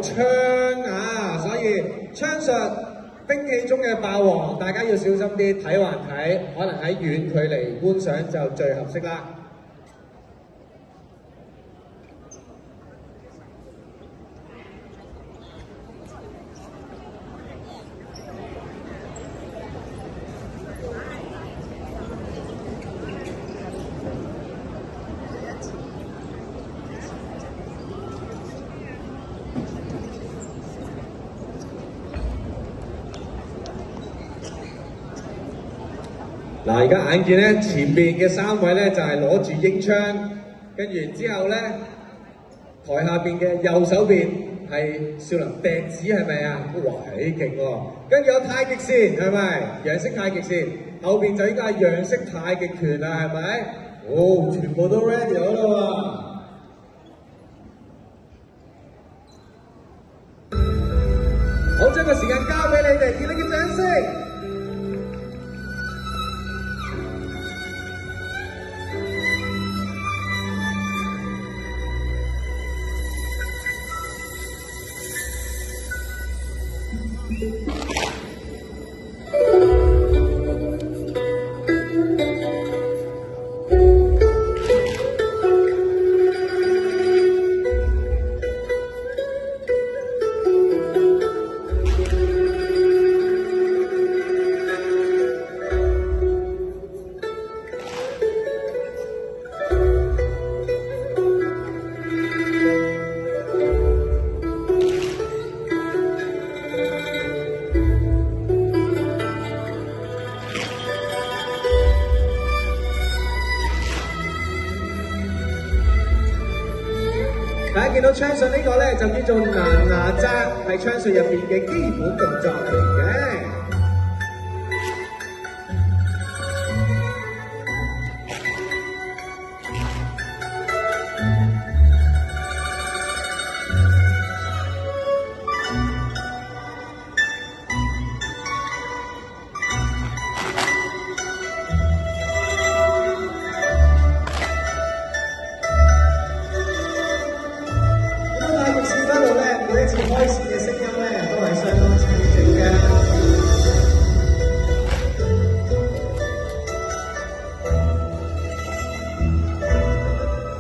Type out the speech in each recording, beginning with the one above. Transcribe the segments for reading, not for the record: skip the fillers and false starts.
槍啊，所以槍術兵器中嘅霸王，大家要小心啲，睇還睇，可能喺遠距離觀賞就最合適啦。嗱，而家眼見咧，前面嘅3位咧就係攞住鷹槍，跟住之後咧，台下邊嘅右手邊係少林笛子係咪啊？哇，幾勁喎！跟住有太極拳係咪？楊式太極拳，後邊就應該係楊式太極拳啦，係咪？哦，全部都 ready 咗啦喎！好，將個時間交俾你哋，熱烈嘅掌聲！大家見到槍術呢個咧就叫做南牙扎，係槍術入邊嘅基本動作嚟嘅。每一次開始嘅聲音咧，都係相當清靜嘅。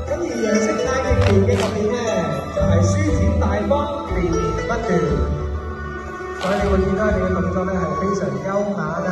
咁而楊式太極拳嘅入邊咧，就係舒展大方，連綿不斷。所以你會見到佢哋嘅動作咧係非常優雅㗎。